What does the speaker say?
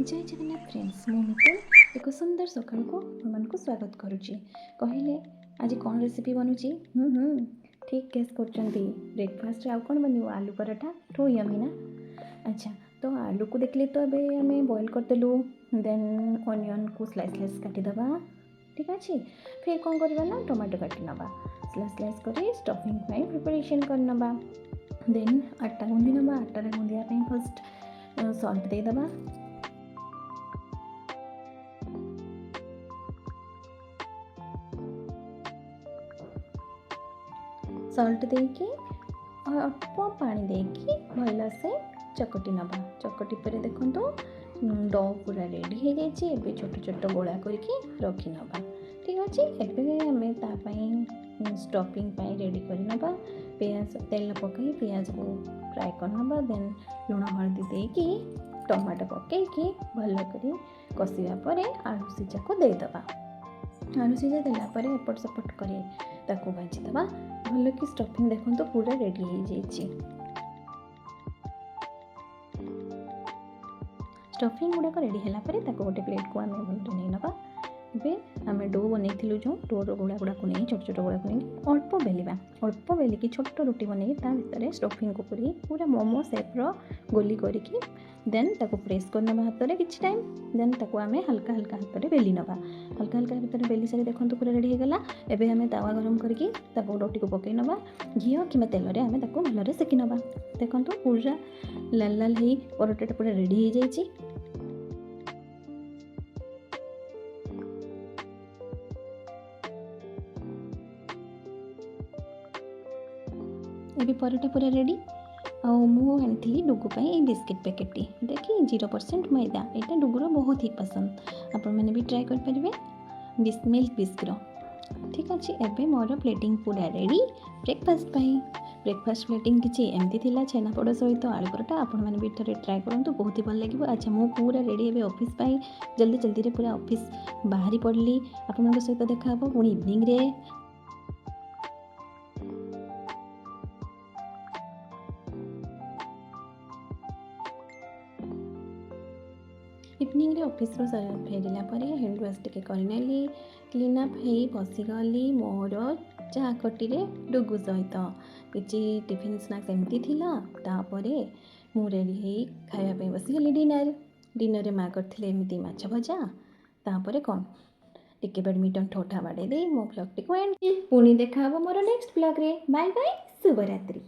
जय जगन्नाथ फ्रेंड्स मु मितुल एक सुंदर सकाल को आपको स्वागत करुच्ची। कहले आज कौन रेसिपी बनूची? ठीक गेस कर ब्रेकफास्ट आउ कौन बन आलू पराठा ठो यमी ना। अच्छा तो आलू को देखले तो अबे हमें बॉईल करदेलु देन ऑनियन को स्लाइस स्लाइस काटिदेबा। ठीक अच्छे फिर कौन करवा ना टमाटो काटी नवा स्लाइस स्लाइस कर स्टफिंग प्रिपरेशन करनवा। देन आटा गुंदी नवा आटा गुंदिया फर्स्ट सॉल्ट देदेबा। सॉल्ट देकी अल्प पानी देकी भल से चकटी नवा। चकटी पर देखो डो पूरा रेडी हो जाए। एबे छोट छोट गोला करके रखी नवा। ठीक अच्छे एबे हमें तापाई स्टफिंग पाई रेडी कर नवा। पियाज तेल पकई पियाज को फ्राए कर नवा। देन लुण हल्दी देकी टमाटो पकईकी भल कर कषिया पर आलू सीझा को देदेबा। आलू सीझा देलापर एपट सेपट कर भाजीदेबा। भल कि स्टफिंग देखो पूरा रेडी हो जाए। स्टफिंग गुड़ाक रेडी है गोटे प्लेट को आम भल नहीं नवा। एवं आम डो बनई जो डोर गोला गुड़ा को नहीं छोट छोट गोला को नहीं अल्प बेलिबा। अल्प बेलिकी छोट रुटी बनई भितर स्टफिंग को पूरी पूरा मोमो सेप्र गोली करके देन ताको प्रेस करना हाथ में किसी टाइम। देन ताको आम हल्का हल्का हाथ में बेली नवा। हल्का हल्का हाथ में बेली सारी देखो पूरा रेडी हो गला। एबे हमें तावा गरम करके रोटी को पकई नवा। घी कि तेल रे आम भल सेकी नवा। देखो पूरा लाल लाल हो परोटा पूरा रेडी हो जाए। ये परोटा पूरा रेडी आउ आनी डुगु बिस्किट पैकेट देखी 0% मैदा। यहाँ डुगुर बहुत ही पसंद आपण मैंने भी ट्राए करेंगे मिल्क बिस्किट। ठीक अच्छे एबे मोर प्लेटिंग पूरा रेडी ब्रेकफास्ट ब्रेकफास्ट प्लेटिंग किसी एमती थी छेनापोड़ सहित आलू परोटा। आपण मैंने भी थे ट्राए करूँ बहुत ही भल लगे। अच्छा मु पूरा रेडी है ऑफिस पाई जल्दी जल्दी पूरा ऑफिस बाहरी पड़ली। आपण सहित देखा पुणी इवनिंग रे। इवनिंग रे ऑफिस फेरला हैंड वाश टे करनेली क्लीन अप हो बसीगली मोर चाह कटी डुगु सहित किसी टिफिन स्नैक्स एमती तापर मु रेडी हो खायापी बसीगली डिनर माँ करते एमती माछ भजा तापर कौन टिके बैडमिंटन ठोठा बाड़े दे मो ब्लॉग टी एंड पुणी देखा मोर नेक्स्ट ब्लॉग रे। बाय बाय शुभरात्रि।